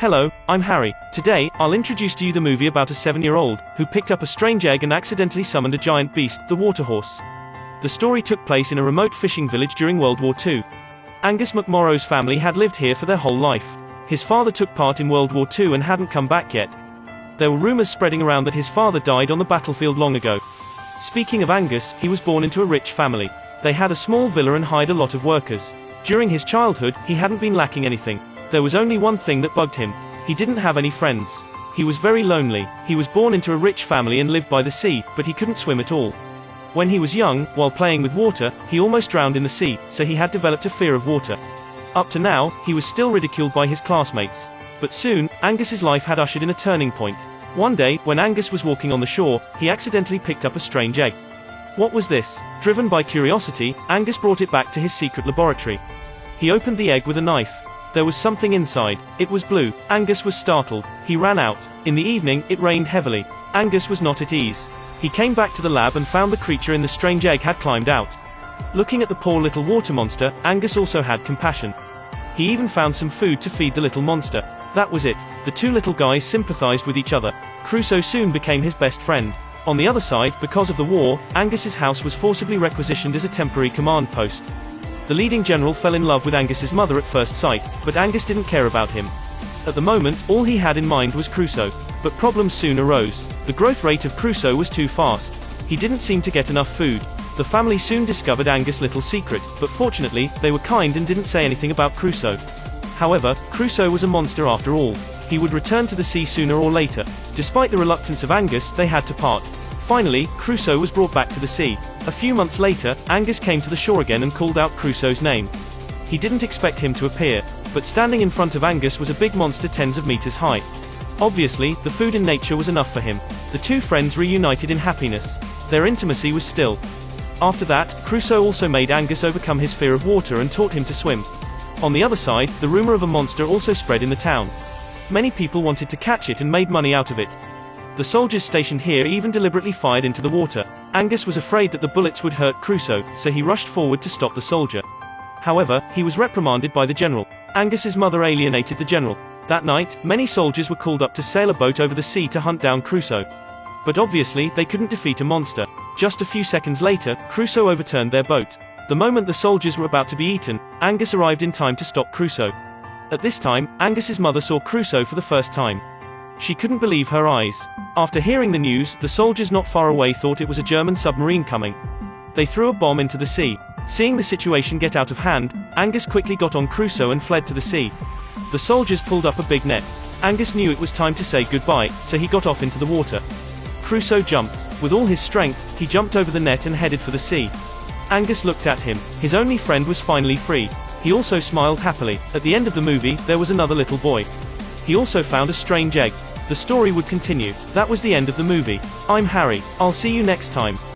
Hello, I'm Harry. Today, I'll introduce to you the movie about a 7-year-old who picked up a strange egg and accidentally summoned a giant beast, the water horse. The story took place in a remote fishing village during World War II. Angus McMorrow's family had lived here for their whole life. His father took part in World War II and hadn't come back yet. There were rumors spreading around that his father died on the battlefield long ago. Speaking of Angus, he was born into a rich family. They had a small villa and hired a lot of workers. During his childhood, he hadn't been lacking anything. There was only one thing that bugged him. He didn't have any friends. He was very lonely. He was born into a rich family and lived by the sea, but he couldn't swim at all. When he was young, while playing with water, he almost drowned in the sea, so he had developed a fear of water. Up to now, he was still ridiculed by his classmates. But soon, Angus's life had ushered in a turning point. One day, when Angus was walking on the shore, he accidentally picked up a strange egg. What was this? Driven by curiosity, Angus brought it back to his secret laboratory. He opened the egg with a knife. There was something inside. It was blue. Angus was startled. He ran out. In the evening, it rained heavily. Angus was not at ease. He came back to the lab and found the creature in the strange egg had climbed out. Looking at the poor little water monster, Angus also had compassion. He even found some food to feed the little monster. That was it. The two little guys sympathized with each other. Crusoe soon became his best friend. On the other side, because of the war, Angus's house was forcibly requisitioned as a temporary command post. The leading general fell in love with Angus's mother at first sight, but Angus didn't care about him. At the moment, all he had in mind was Crusoe. But problems soon arose. The growth rate of Crusoe was too fast. He didn't seem to get enough food. The family soon discovered Angus' little secret, but fortunately, they were kind and didn't say anything about Crusoe. However, Crusoe was a monster after all. He would return to the sea sooner or later. Despite the reluctance of Angus, they had to part. Finally, Crusoe was brought back to the sea. A few months later, Angus came to the shore again and called out Crusoe's name. He didn't expect him to appear, but standing in front of Angus was a big monster tens of meters high. Obviously, the food in nature was enough for him. The two friends reunited in happiness. Their intimacy was still. After that, Crusoe also made Angus overcome his fear of water and taught him to swim. On the other side, the rumor of a monster also spread in the town. Many people wanted to catch it and made money out of it. The soldiers stationed here even deliberately fired into the water. Angus was afraid that the bullets would hurt Crusoe, so he rushed forward to stop the soldier. However, he was reprimanded by the general. Angus's mother alienated the general. That night, many soldiers were called up to sail a boat over the sea to hunt down Crusoe. But obviously, they couldn't defeat a monster. Just a few seconds later, Crusoe overturned their boat. The moment the soldiers were about to be eaten, Angus arrived in time to stop Crusoe. At this time, Angus's mother saw Crusoe for the first time. She couldn't believe her eyes. After hearing the news, the soldiers not far away thought it was a German submarine coming. They threw a bomb into the sea. Seeing the situation get out of hand, Angus quickly got on Crusoe and fled to the sea. The soldiers pulled up a big net. Angus knew it was time to say goodbye, so he got off into the water. Crusoe jumped. With all his strength, he jumped over the net and headed for the sea. Angus looked at him. His only friend was finally free. He also smiled happily. At the end of the movie, there was another little boy. He also found a strange egg. The story would continue. That was the end of the movie. I'm Harry. I'll see you next time.